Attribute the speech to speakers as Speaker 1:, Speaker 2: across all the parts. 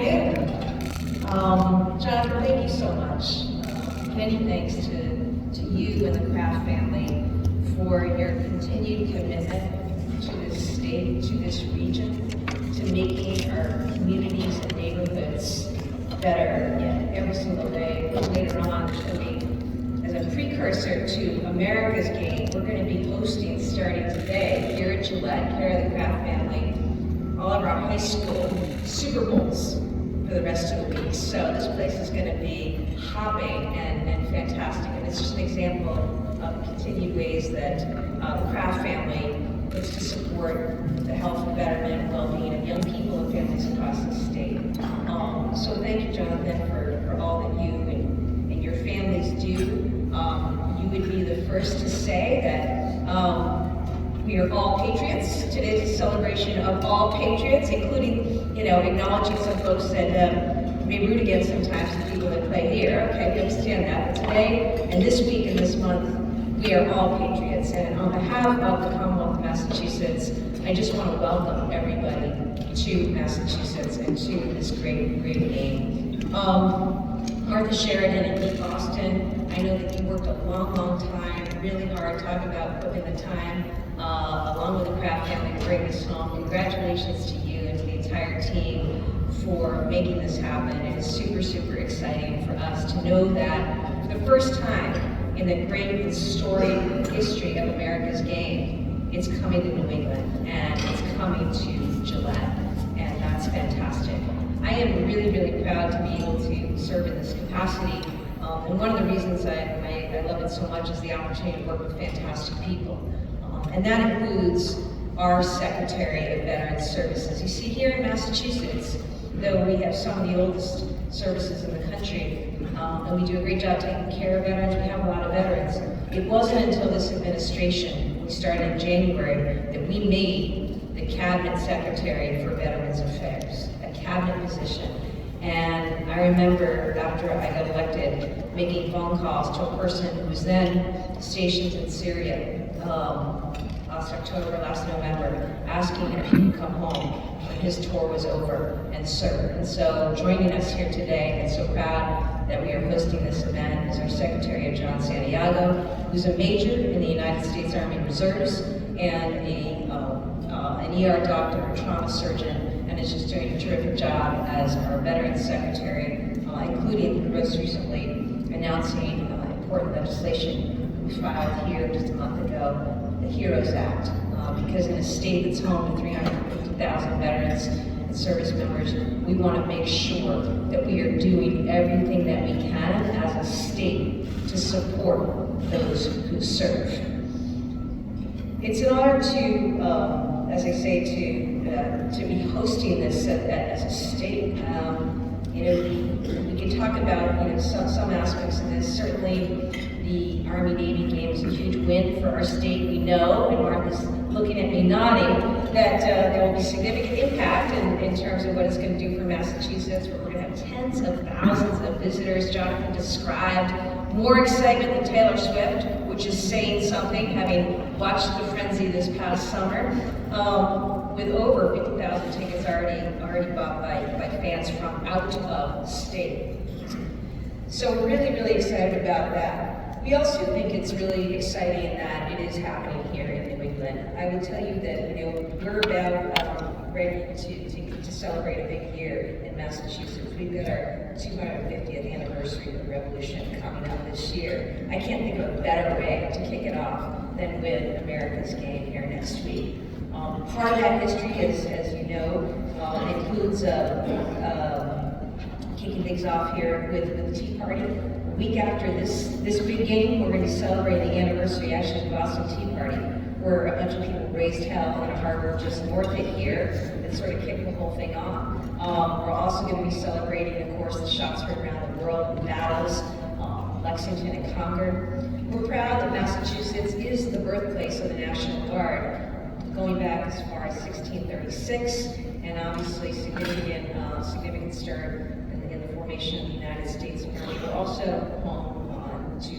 Speaker 1: afternoon. Jonathan, thank you so much. Many thanks to you and the Kraft family for your continued commitment to this state, to this region, to making our communities and neighborhoods better every single day. Later on, as a precursor to America's Game, we're going to be hosting, starting today, here at Gillette, care of the Kraft family, all of our high school Super Bowls for the rest of the week. So this place is going to be hopping and fantastic. And it's just an example of continued ways that the Kraft family looks to support the health, betterment, and well-being of young people and families across the state. So thank you, Jonathan, for all that you and your families do. You would be the first to say that we are all patriots. Today's a celebration of all patriots, including, acknowledging some folks that may root against sometimes the people that play here. Okay, we understand that. But today, and this week, and this month, we are all patriots. And on behalf of the Commonwealth of Massachusetts, I just want to welcome everybody to Massachusetts and to this great game. Martha Sheridan and Pete Boston, I know that you worked a long time, really hard, talking about putting in the time, along with the Kraft family, to bring this home. Congratulations to you and to the entire team for making this happen. It is super exciting for us to know that for the first time in the great and storied history of America's Game, it's coming to New England and it's coming to Gillette, and that's fantastic. I am really proud to be able to serve in this capacity, and one of the reasons I love it so much is the opportunity to work with fantastic people, and that includes our Secretary of Veterans Services. You see, here in Massachusetts, though we have some of the oldest services in the country, and we do a great job taking care of veterans, we have a lot of veterans. It wasn't until this administration, we started in January, that we made the Cabinet Secretary for Veterans Affairs, a cabinet position. And I remember after I got elected, making phone calls to a person who was then stationed in Syria, last October, last November, asking him if he could come home when his tour was over and serve. And so joining us here today, and so proud that we are hosting this event, is our Secretary of John Santiago, who's a major in the United States Army Reserves and an ER doctor, a trauma surgeon, and is just doing a terrific job as our Veterans Secretary, including most recently announcing important legislation we filed here just a month ago, the HEROES Act, because in a state that's home to 350,000 veterans and service members, we want to make sure that we are doing everything that we can as a state to support those who serve. It's an honor to, as I say, to be hosting this as a state. We can talk about some aspects of this. Certainly, the Army-Navy game is a huge win for our state. We know, and Martha's looking at me nodding, that there will be significant impact in terms of what it's going to do for Massachusetts. We're going to have tens of thousands of visitors. Jonathan described more excitement than Taylor Swift, which is saying something, having watched the frenzy this past summer, with over 50,000 tickets already bought by fans from out of state. So we're really excited about that. We also think it's really exciting that it is happening here in New England. I will tell you that we're about ready to celebrate a big year in Massachusetts. We've got our 250th anniversary of the Revolution coming up this year. I can't think of a better way to kick it off than with America's Game here next week. Part of that history, as you know, includes kicking things off here with the Tea Party. A week after this big game, we're going to celebrate the anniversary, actually, of the Boston Tea Party, where a bunch of people raised hell in a harbor just north of here and sort of kicked the whole thing off. We're also going to be celebrating, of course, the shots heard around the world, the battles, Lexington and Concord. We're proud that Massachusetts is the birthplace of the National Guard, going back as far as 1636, and obviously significant start in the formation of the United States Army. We're also home to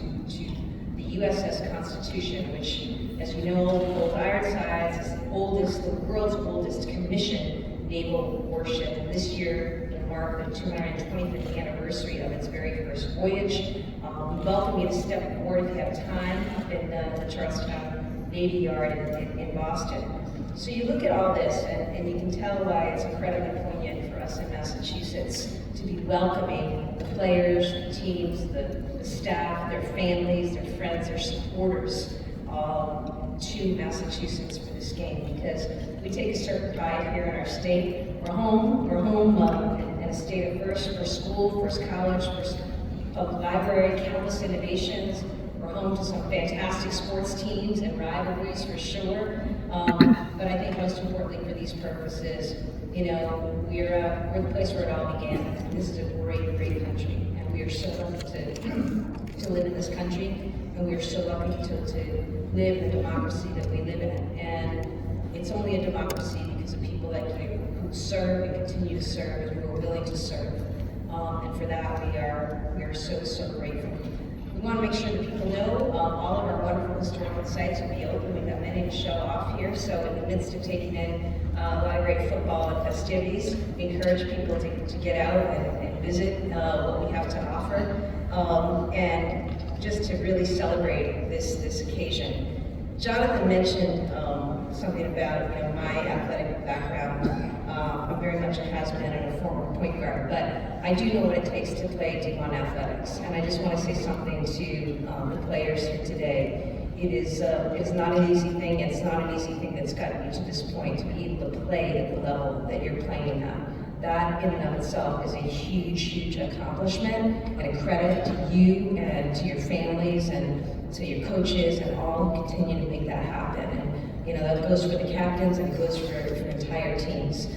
Speaker 1: the USS Constitution, which, as you know, Old Ironsides is the world's oldest commissioned naval warship. This year, mark the 225th anniversary of its very first voyage. We welcome you to step aboard if you have time up in the Charlestown Navy Yard in Boston. So you look at all this, and you can tell why it's incredibly poignant for us in Massachusetts to be welcoming the players, the teams, the staff, their families, their friends, their supporters to Massachusetts for this game, because we take a certain pride here in our state. We're home in a state of first school, first college, first public library, countless innovations. We're home to some fantastic sports teams and rivalries for sure. But I think most importantly for these purposes, you know, we're the place where it all began. This is a great, great country, and we are so lucky to live in this country, and we are so lucky to live in the democracy that we live in. And it's only a democracy because of people like you who serve and continue to serve and who are willing to serve. And for that, we are so, so grateful. We want to make sure that people know all of our wonderful historical sites will be open. We've got many to show off here. So in the midst of taking in a lot of great football and festivities, we encourage people to get out and visit what we have to offer. And just to really celebrate this occasion. Jonathan mentioned something about my athletic background. I'm very much a has-been and a former point guard, but I do know what it takes to play D1 athletics, and I just want to say something to the players here today. It's not an easy thing. It's not an easy thing that's gotten you to this point to be able to play at the level that you're playing at. That in and of itself is a huge, huge accomplishment and a credit to you and to your families and to your coaches and all who continue to make that happen. And that goes for the captains and it goes for entire teams.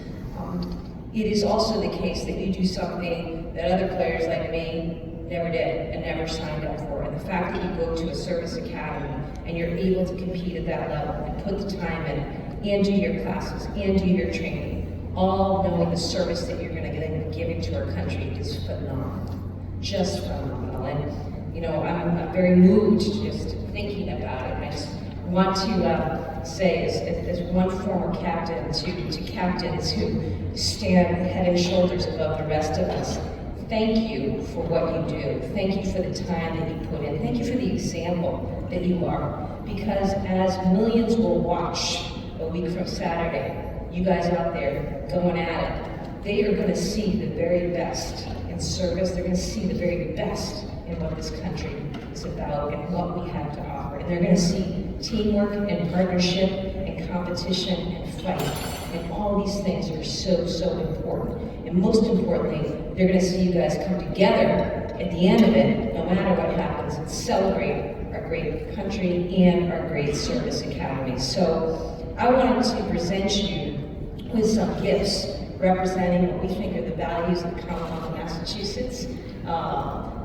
Speaker 1: It is also the case that you do something that other players like me never did and never signed up for. And the fact that you go to a service academy and you're able to compete at that level and put the time in and do your classes and do your training, all knowing the service that you're going to get given to our country is phenomenal, just phenomenal. And I'm very moved just thinking about it. And I just want to say, as one former captain to captains who stand head and shoulders above the rest of us, thank you for what you do. Thank you for the time that you put in. Thank you for the example that you are. Because as millions will watch a week from Saturday, you guys out there going at it, they are going to see the very best in service. They're going to see the very best in what this country is about and what we have to offer. And they're going to see teamwork and partnership and competition and fight. And all these things are so, so important. And most importantly, they're going to see you guys come together at the end of it, no matter what happens, and celebrate our great country and our great service academy. So I wanted to present you with some gifts representing what we think are the values of the Commonwealth of Massachusetts,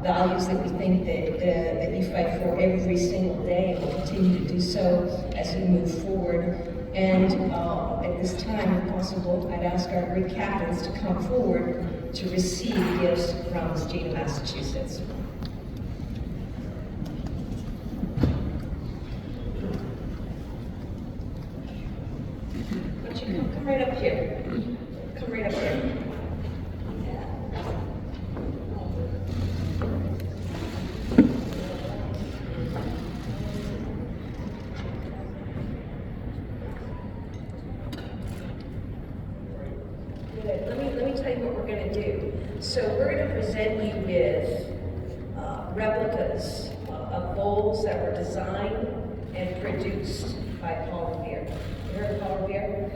Speaker 1: values that we think that you fight for every single day and will continue to do so as we move forward. And at this time, if possible, I'd ask our great captains to come forward to receive gifts from the state of Massachusetts. Why don't you come right up here? Come right up here. Let me tell you what we're going to do. So we're going to present you with replicas of bowls that were designed and produced by Paul Revere. You heard of Paul Revere?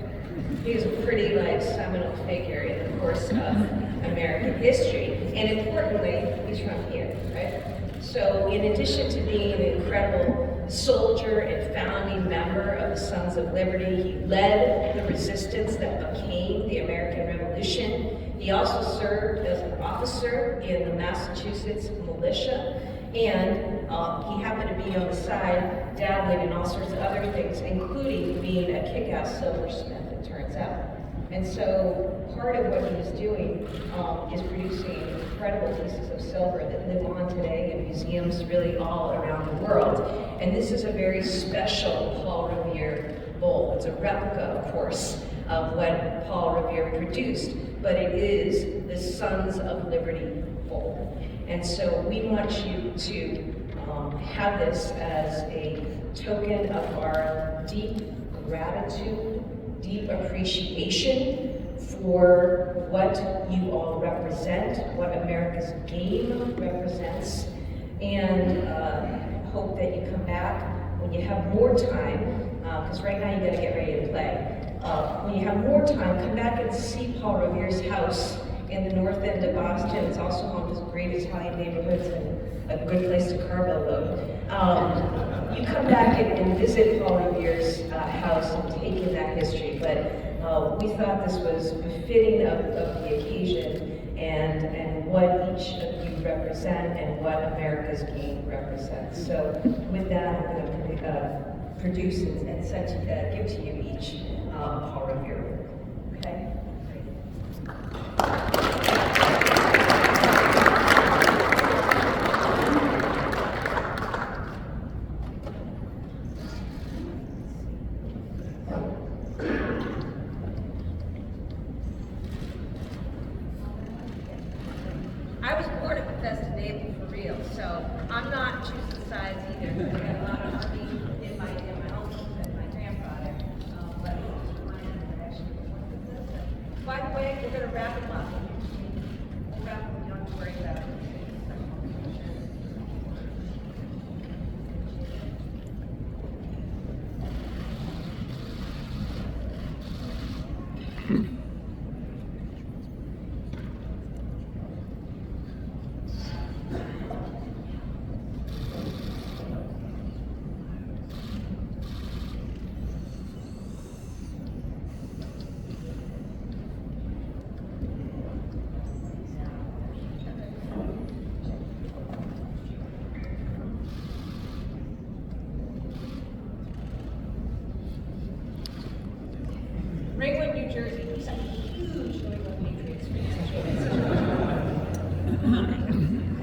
Speaker 1: He's a pretty seminal figure in the course of American history. And importantly, he's from here, right? So in addition to being an incredible soldier and founding member of the Sons of Liberty, he led the resistance that became the American Revolution. He also served as an officer in the Massachusetts militia, and he happened to be on the side dabbling in all sorts of other things, including being a kick-ass silversmith, it turns out. And so part of what he was doing is producing incredible pieces of silver that live on today in museums really all around the world. And this is a very special Paul Revere bowl. It's a replica, of course, of what Paul Revere produced, but it is the Sons of Liberty Bowl. And so we want you to have this as a token of our deep gratitude, deep appreciation for what you all represent, what America's game represents, and hope that you come back when you have more time, because right now you gotta get ready to play. When you have more time, come back and see Paul Revere's house in the north end of Boston. It's also one of his great Italian neighborhoods and a good place to carve a load. You come back and visit Paul Revere's house and take in that history, but we thought this was befitting of the occasion and what each of you represent and what America's game represents. So with that, I'm going to produce and give to you each Paul Revere. Okay?
Speaker 2: I was born at Bethesda Naval for real, so I'm not choosing sides either. I got a lot of army in my uncle and my grandfather, but by the way, we're going to wrap them up. We'll wrap them, you don't have to worry about it. Ringwood, New Jersey. He's a huge New England Patriots fan.